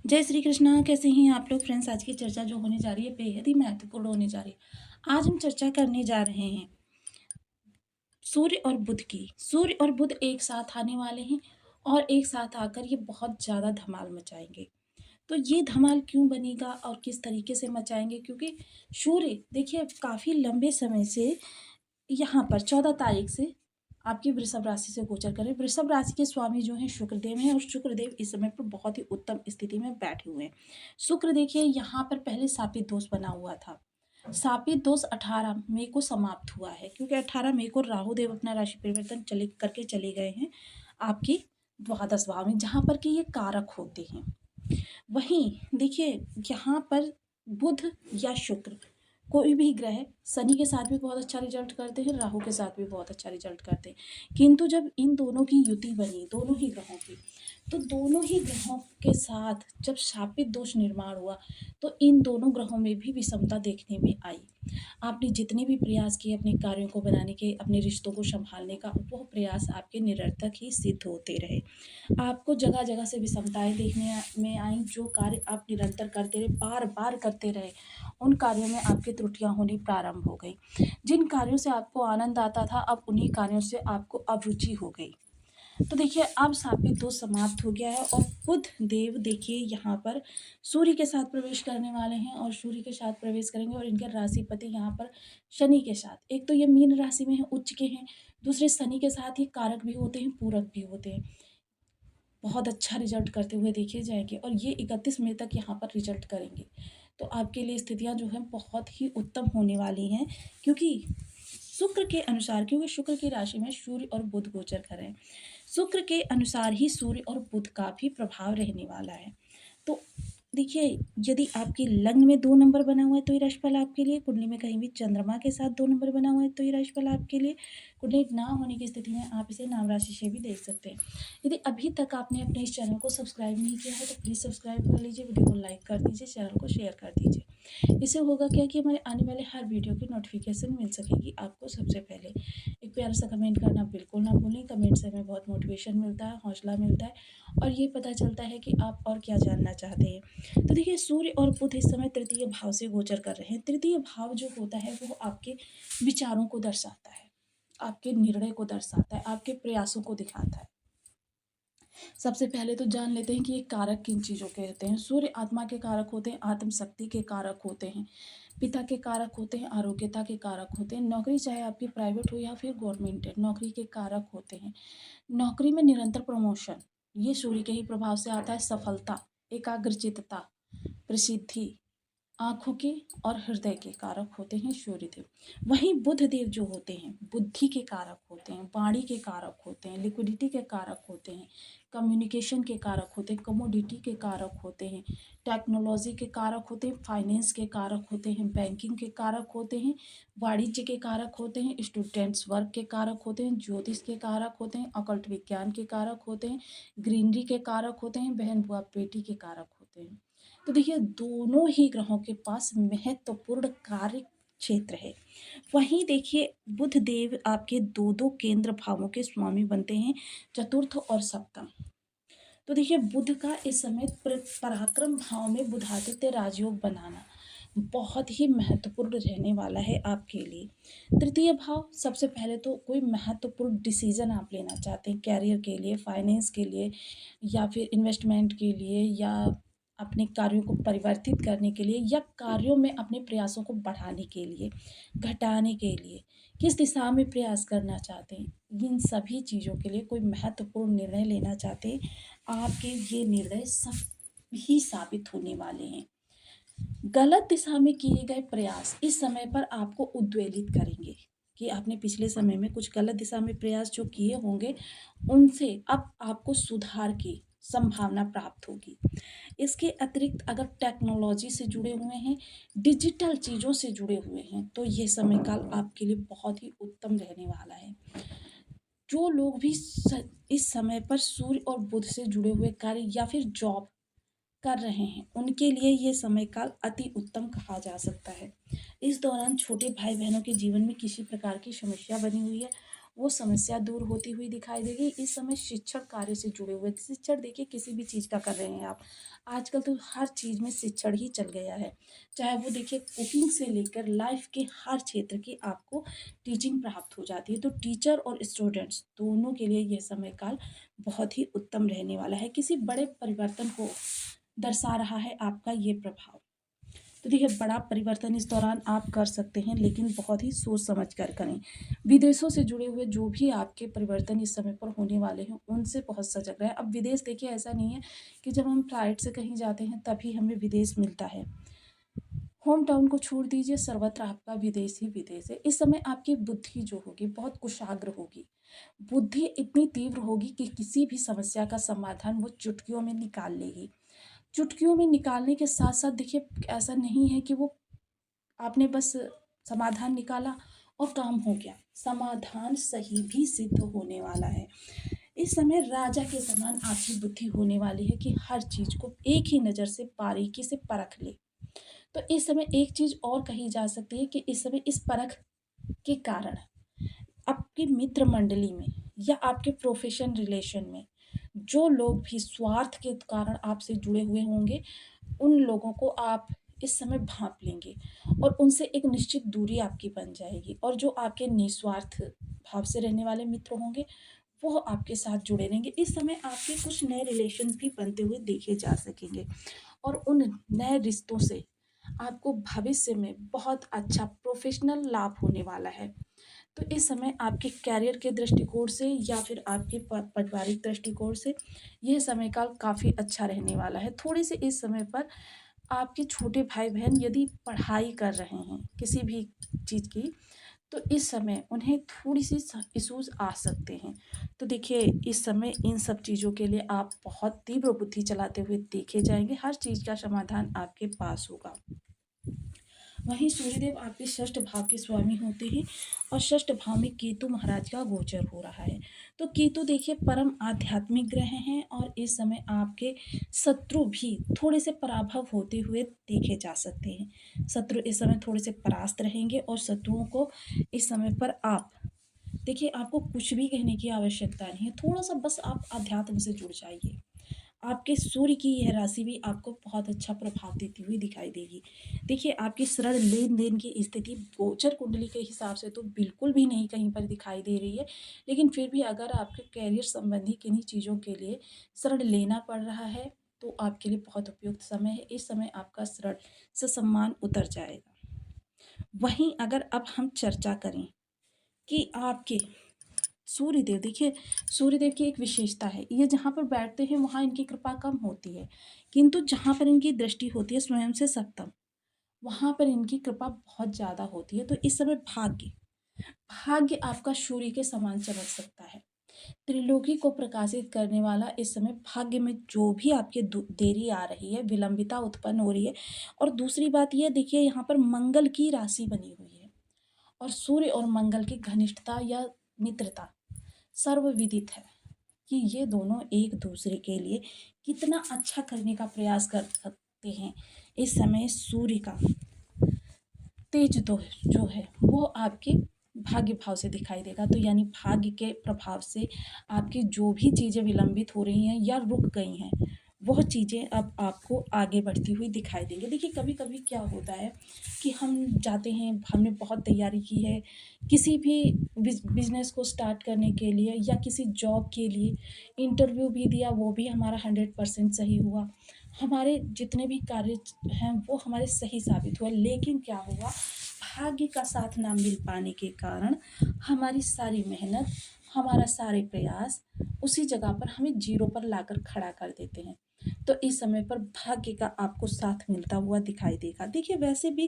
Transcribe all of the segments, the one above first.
जय श्री कृष्णा। कैसे हैं आप लोग फ्रेंड्स? आज की चर्चा जो होने जा रही है बेहद ही महत्वपूर्ण होने जा रही है। आज हम चर्चा करने जा रहे हैं सूर्य और बुध की। सूर्य और बुध एक साथ आने वाले हैं और एक साथ आकर ये बहुत ज़्यादा धमाल मचाएंगे। तो ये धमाल क्यों बनेगा और किस तरीके से मचाएंगे? क्योंकि सूर्य देखिए काफ़ी लंबे समय से यहाँ पर 14 तारीख से आपकी वृषभ राशि से गोचर करें। वृषभ राशि के स्वामी जो हैं शुक्रदेव हैं और शुक्रदेव इस समय पर बहुत ही उत्तम स्थिति में बैठे हुए हैं। शुक्र देखिए यहाँ पर पहले शापित दोष बना हुआ था। शापित दोष 18 मई को समाप्त हुआ है, क्योंकि 18 मई को राहु देव अपना राशि परिवर्तन चले गए हैं आपकी द्वादश भाव में, जहाँ पर कि ये कारक होते हैं। वहीं देखिए यहाँ पर बुध या शुक्र कोई भी ग्रह शनि के साथ भी बहुत अच्छा रिजल्ट करते हैं, राहु के साथ भी बहुत अच्छा रिजल्ट करते हैं। किंतु जब इन दोनों की युति बनी, दोनों ही ग्रहों की, तो दोनों ही ग्रहों के साथ जब शापित दोष निर्माण हुआ तो इन दोनों ग्रहों में भी विषमता देखने में आई। आपने जितने भी प्रयास किए अपने कार्यों को बनाने के, अपने रिश्तों को संभालने का, वह प्रयास आपके निरर्थक ही सिद्ध होते रहे। आपको जगह जगह से विषमताएं देखने में आई। जो कार्य आप निरंतर करते रहे, बार बार करते रहे, उन कार्यों में आपकी त्रुटियां होनी प्रारंभ हो गई। जिन कार्यों से आपको आनंद आता था, अब उन्हीं कार्यों से आपको अरुचि हो गई। तो देखिए अब शापित दोष समाप्त हो गया है और बुध देव देखिए यहाँ पर सूर्य के साथ प्रवेश करने वाले हैं और सूर्य के साथ प्रवेश करेंगे और इनके राशिपति यहाँ पर शनि के साथ, एक तो ये मीन राशि में है, उच्च के हैं, दूसरे शनि के साथ ही कारक भी होते हैं, पूरक भी होते हैं। बहुत अच्छा रिजल्ट करते हुए देखे जाएंगे और ये 31 मई तक यहाँ पर रिजल्ट करेंगे। तो आपके लिए स्थितियाँ जो हैं बहुत ही उत्तम होने वाली हैं, क्योंकि शुक्र के अनुसार, क्योंकि शुक्र की राशि में सूर्य और बुध गोचर कर रहे हैं, शुक्र के अनुसार ही सूर्य और बुध का भी प्रभाव रहने वाला है। तो देखिए यदि आपकी लग्न में 2 नंबर बना हुआ है तो ये राशिफल आपके लिए, कुंडली में कहीं भी चंद्रमा के साथ 2 नंबर बना हुआ है तो ये राशिफल आपके लिए, कुंडली ना होने की स्थिति में आप इसे नाम राशि से भी देख सकते हैं। यदि अभी तक आपने अपने इस चैनल को सब्सक्राइब नहीं किया है तो प्लीज़ सब्सक्राइब कर लीजिए, वीडियो को लाइक कर दीजिए, चैनल को शेयर कर दीजिए। इससे होगा क्या कि हमारे आने वाले हर वीडियो की नोटिफिकेशन मिल सकेगी आपको सबसे पहले। एक प्यारा सा कमेंट करना बिल्कुल ना भूलें। कमेंट से हमें बहुत मोटिवेशन मिलता है, हौसला मिलता है और ये पता चलता है कि आप और क्या जानना चाहते हैं। तो देखिए सूर्य और बुध इस समय तृतीय भाव से गोचर कर रहे हैं। तृतीय भाव जो होता है वो आपके विचारों को दर्शाता है, आपके निर्णय को दर्शाता है, आपके प्रयासों को दिखाता है। सबसे पहले तो जान लेते हैं कि ये कारक किन चीज़ों के होते हैं। सूर्य आत्मा के कारक होते हैं, आत्मशक्ति के कारक होते हैं, पिता के कारक होते हैं, आरोग्यता के कारक होते हैं। नौकरी चाहे आपकी प्राइवेट हो या फिर गवर्नमेंट है, नौकरी के कारक होते हैं। नौकरी में निरंतर प्रमोशन, ये सूर्य के ही प्रभाव से आता है। सफलता, एकाग्रचित्तता, प्रसिद्धि, आँखों के और हृदय के कारक होते हैं सूर्यदेव। वहीं बुध देव जो होते हैं बुद्धि के कारक होते हैं, वाणी के कारक होते हैं, लिक्विडिटी के कारक होते हैं, कम्युनिकेशन के कारक होते हैं, कमोडिटी के कारक होते हैं, टेक्नोलॉजी के कारक होते हैं, फाइनेंस के कारक होते हैं, बैंकिंग के कारक होते हैं, वाणिज्य के कारक होते हैं, स्टूडेंट्स वर्क के कारक होते हैं, ज्योतिष के कारक होते हैं, अकल्ट विज्ञान के कारक होते हैं, ग्रीनरी के कारक होते हैं, बहन बुआ बेटी के कारक होते हैं। तो देखिए दोनों ही ग्रहों के पास महत्वपूर्ण कार्य क्षेत्र है। वहीं देखिए बुध देव आपके दो दो केंद्र भावों के स्वामी बनते हैं, चतुर्थ और सप्तम। तो देखिए बुध का इस समय पराक्रम भाव में बुधादित्य राजयोग बनाना बहुत ही महत्वपूर्ण रहने वाला है आपके लिए। तृतीय भाव, सबसे पहले तो कोई महत्वपूर्ण डिसीजन आप लेना चाहते हैं कैरियर के लिए, फाइनेंस के लिए या फिर इन्वेस्टमेंट के लिए या अपने कार्यों को परिवर्तित करने के लिए या कार्यों में अपने प्रयासों को बढ़ाने के लिए, घटाने के लिए, किस दिशा में प्रयास करना चाहते हैं, इन सभी चीज़ों के लिए कोई महत्वपूर्ण निर्णय लेना चाहते हैं, आपके ये निर्णय सब ही साबित होने वाले हैं। गलत दिशा में किए गए प्रयास इस समय पर आपको उद्वेलित करेंगे कि आपने पिछले समय में कुछ गलत दिशा में प्रयास जो किए होंगे उनसे अब आपको सुधार की संभावना प्राप्त होगी। इसके अतिरिक्त अगर टेक्नोलॉजी से जुड़े हुए हैं, डिजिटल चीज़ों से जुड़े हुए हैं, तो ये समय काल आपके लिए बहुत ही उत्तम रहने वाला है। जो लोग भी इस समय पर सूर्य और बुध से जुड़े हुए कार्य या फिर जॉब कर रहे हैं उनके लिए ये समय काल अति उत्तम कहा जा सकता है। इस दौरान छोटे भाई बहनों के जीवन में किसी प्रकार की समस्या बनी हुई है वो समस्या दूर होती हुई दिखाई देगी। इस समय शिक्षण कार्य से जुड़े हुए, शिक्षण देखिए किसी भी चीज़ का कर रहे हैं आप, आजकल तो हर चीज़ में शिक्षण ही चल गया है। चाहे वो देखिए कुकिंग से लेकर लाइफ के हर क्षेत्र की आपको टीचिंग प्राप्त हो जाती है। तो टीचर और स्टूडेंट्स दोनों के लिए यह समय काल बहुत ही उत्तम रहने वाला है। किसी बड़े परिवर्तन को दर्शा रहा है आपका ये प्रभाव। तो देखिए बड़ा परिवर्तन इस दौरान आप कर सकते हैं, लेकिन बहुत ही सोच समझ कर करें। विदेशों से जुड़े हुए जो भी आपके परिवर्तन इस समय पर होने वाले हैं, उनसे बहुत सजग रहें। अब विदेश देखिए ऐसा नहीं है कि जब हम फ्लाइट से कहीं जाते हैं तभी हमें विदेश मिलता है। होम टाउन को छोड़ दीजिए, सर्वत्र आपका विदेश ही विदेश है। इस समय आपकी बुद्धि जो होगी बहुत कुशाग्र होगी। बुद्धि इतनी तीव्र होगी कि किसी भी समस्या का समाधान वो चुटकियों में निकाल लेगी। चुटकियों में निकालने के साथ-साथ देखिए ऐसा नहीं है कि वो आपने बस समाधान निकाला और काम हो गया। समाधान सही भी सिद्ध होने वाला है। इस समय राजा के समान आपकी बुद्धि होने वाली है कि हर चीज़ को एक ही नज़र से बारीकी से परख ले। तो इस समय एक चीज़ और कही जा सकती है कि इस समय इस परख के कारण आपकी मित्र मंडली में या आपके प्रोफेशन रिलेशन में जो लोग भी स्वार्थ के कारण आपसे जुड़े हुए होंगे, उन लोगों को आप इस समय भाँप लेंगे और उनसे एक निश्चित दूरी आपकी बन जाएगी। और जो आपके निस्वार्थ भाव से रहने वाले मित्र होंगे, वो आपके साथ जुड़े रहेंगे। इस समय आपके कुछ नए रिलेशन भी बनते हुए देखे जा सकेंगे और उन नए रिश्तों से आपको भविष्य में बहुत अच्छा प्रोफेशनल लाभ होने वाला है। तो इस समय आपके करियर के दृष्टिकोण से या फिर आपके पारिवारिक दृष्टिकोण से यह समय काल काफ़ी अच्छा रहने वाला है। थोड़ी सी इस समय पर आपके छोटे भाई बहन यदि पढ़ाई कर रहे हैं किसी भी चीज़ की, तो इस समय उन्हें थोड़ी सी इश्यूज आ सकते हैं। तो देखिए इस समय इन सब चीज़ों के लिए आप बहुत तीव्र बुद्धि चलाते हुए देखे जाएंगे। हर चीज़ का समाधान आपके पास होगा। वहीं सूर्यदेव आपके षष्ठ भाव के स्वामी होते हैं और षष्ठ भाव में केतु महाराज का गोचर हो रहा है। तो केतु देखिए परम आध्यात्मिक ग्रह हैं और इस समय आपके शत्रु भी थोड़े से पराभव होते हुए देखे जा सकते हैं। शत्रु इस समय थोड़े से परास्त रहेंगे और शत्रुओं को इस समय पर आप देखिए आपको कुछ भी कहने की आवश्यकता नहीं है। थोड़ा सा बस आप अध्यात्म से जुड़ जाइए। आपके सूर्य की यह राशि भी आपको बहुत अच्छा प्रभाव देती हुई दिखाई देगी। देखिए आपकी सरल लेन-देन की स्थिति गोचर कुंडली के हिसाब से तो बिल्कुल भी नहीं कहीं पर दिखाई दे रही है। लेकिन फिर भी अगर आपके करियर संबंधी किन्हीं चीज़ों के लिए ऋण लेना पड़ रहा है, तो आपके लिए बहुत उपयुक्त समय है। इस समय आपका ऋण से सम्मान उतर जाएगा। वहीं अगर अब हम चर्चा करें कि आपके सूर्यदेव देखिए, सूर्यदेव की एक विशेषता है, ये जहाँ पर बैठते हैं वहाँ इनकी कृपा कम होती है, किंतु जहाँ पर इनकी दृष्टि होती है स्वयं से सप्तम, वहाँ पर इनकी कृपा बहुत ज़्यादा होती है। तो इस समय भाग्य भाग्य आपका सूर्य के समान चमक सकता है। त्रिलोकी को प्रकाशित करने वाला इस समय भाग्य में जो भी आपके देरी आ रही है, विलंबिता उत्पन्न हो रही है। और दूसरी बात ये देखिए यहाँ पर मंगल की राशि बनी हुई है और सूर्य और मंगल की घनिष्ठता या मित्रता सर्वविदित है कि ये दोनों एक दूसरे के लिए कितना अच्छा करने का प्रयास कर सकते हैं। इस समय सूर्य का तेज तो जो है वो आपके भाग्य भाव से दिखाई देगा। तो यानी भाग्य के प्रभाव से आपकी जो भी चीज़ें विलंबित हो रही हैं या रुक गई हैं, वह चीज़ें अब आपको आगे बढ़ती हुई दिखाई देंगी। देखिए कभी कभी क्या होता है कि हम जाते हैं, हमने बहुत तैयारी की है किसी भी बिजनेस को स्टार्ट करने के लिए या किसी जॉब के लिए, इंटरव्यू भी दिया, वो भी हमारा 100% सही हुआ, हमारे जितने भी कार्य हैं वो हमारे सही साबित हुआ। लेकिन क्या हुआ, भाग्य का साथ ना मिल पाने के कारण हमारी सारी मेहनत, हमारा सारे प्रयास उसी जगह पर हमें जीरो पर लाकर खड़ा कर देते हैं। तो इस समय पर भाग्य का आपको साथ मिलता हुआ दिखाई देगा। देखिए वैसे भी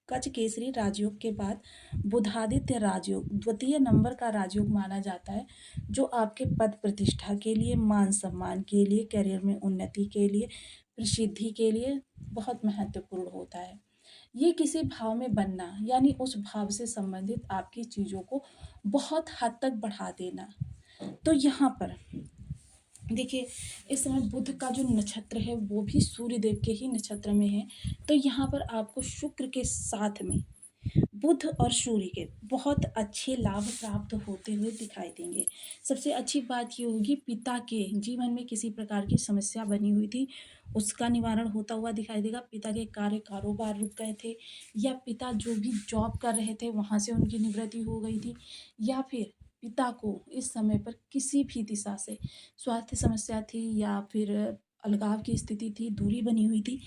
गजकेसरी राजयोग के बाद बुधादित्य राजयोग द्वितीय नंबर का राजयोग माना जाता है, जो आपके पद प्रतिष्ठा के लिए, मान सम्मान के लिए, करियर में उन्नति के लिए, प्रसिद्धि के लिए बहुत महत्वपूर्ण होता है। ये किसी भाव में बनना यानी उस भाव से संबंधित आपकी चीज़ों को बहुत हद तक बढ़ा देना। तो यहाँ पर देखिए इस समय बुध का जो नक्षत्र है वो भी सूर्य देव के ही नक्षत्र में है। तो यहाँ पर आपको शुक्र के साथ में बुध और सूर्य के बहुत अच्छे लाभ प्राप्त होते हुए दिखाई देंगे। सबसे अच्छी बात ये होगी, पिता के जीवन में किसी प्रकार की समस्या बनी हुई थी, उसका निवारण होता हुआ दिखाई देगा। पिता के कार्य कारोबार रुक गए थे, या पिता जो भी जॉब कर रहे थे वहाँ से उनकी निवृत्ति हो गई थी, या फिर पिता को इस समय पर किसी भी दिशा से स्वास्थ्य समस्या थी, या फिर अलगाव की स्थिति थी, दूरी बनी हुई थी,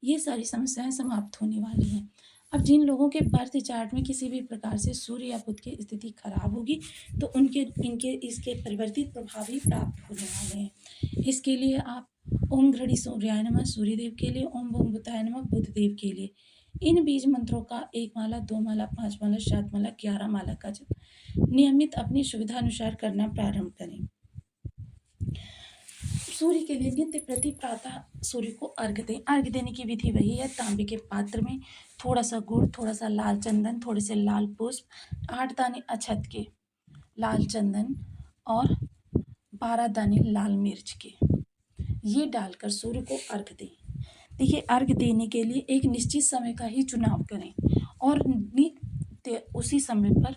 ये सारी समस्याएं समाप्त होने वाली हैं। अब जिन लोगों के बर्थ चार्ट में किसी भी प्रकार से सूर्य या बुध की स्थिति खराब होगी, तो उनके इनके इसके परिवर्तित प्रभाव ही प्राप्त होने वाले हैं। इसके लिए आप ओम घृणी सूर्याय नमः सूर्यदेव के लिए, ओम भंग बुधाय नमः बुधदेव के लिए इन बीज मंत्रों का 1 माला, 2 माला, 5 माला, 7 माला, 11 माला का जप नियमित अपनी सुविधा अनुसार करना प्रारंभ करें। सूर्य के लिए नित्य प्रति प्रातः सूर्य को अर्घ्य दें। अर्घ्य देने की विधि वही है, तांबे के पात्र में थोड़ा सा गुड़, थोड़ा सा लाल चंदन, थोड़े से लाल पुष्प, 8 दाने अक्षत के लाल चंदन और 12 दाने लाल मिर्च के, ये डालकर सूर्य को अर्घ्य दें। देखिए, अर्घ्य देने के लिए एक निश्चित समय का ही चुनाव करें और नित्य उसी समय पर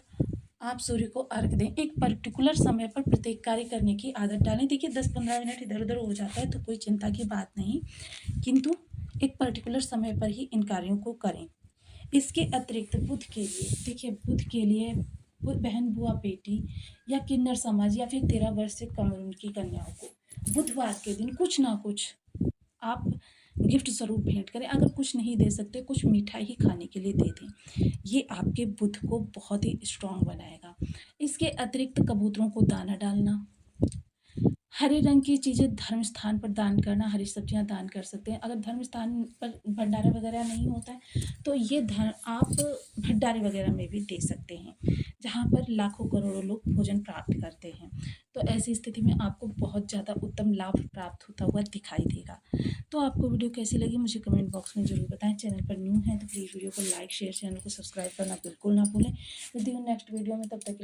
आप सूर्य को अर्घ्य दें। एक पर्टिकुलर समय पर प्रत्येक कार्य करने की आदत डालें। देखिए, 10-15 मिनट इधर उधर हो जाता है तो कोई चिंता की बात नहीं, किंतु एक पर्टिकुलर समय पर ही इन कार्यों को करें। इसके अतिरिक्त बुध के लिए, देखिए बुध के लिए बहन, बुआ, बेटी या किन्नर समाज या फिर 13 वर्ष से कम उम्र की कन्याओं को बुधवार के दिन कुछ ना कुछ आप गिफ्ट स्वरूप भेंट करें। अगर कुछ नहीं दे सकते, कुछ मिठाई ही खाने के लिए दे दें, ये आपके बुध को बहुत ही स्ट्रांग बनाएगा। इसके अतिरिक्त कबूतरों को दाना डालना, हरे रंग की चीज़ें धर्म स्थान पर दान करना, हरी सब्जियां दान कर सकते हैं। अगर धर्म स्थान पर भंडारा वगैरह नहीं होता है तो ये आप भंडारे वगैरह में भी दे सकते हैं, जहाँ पर लाखों करोड़ों लोग भोजन प्राप्त करते हैं। तो ऐसी स्थिति में आपको बहुत ज़्यादा उत्तम लाभ प्राप्त होता हुआ दिखाई देगा। तो आपको वीडियो कैसी लगी मुझे कमेंट बॉक्स में ज़रूर बताएं। चैनल पर न्यू है तो प्लीज़ वीडियो को लाइक, शेयर, चैनल को सब्सक्राइब करना बिल्कुल ना भूलें। मिलती हूँ नेक्स्ट वीडियो में, तब तक के लिए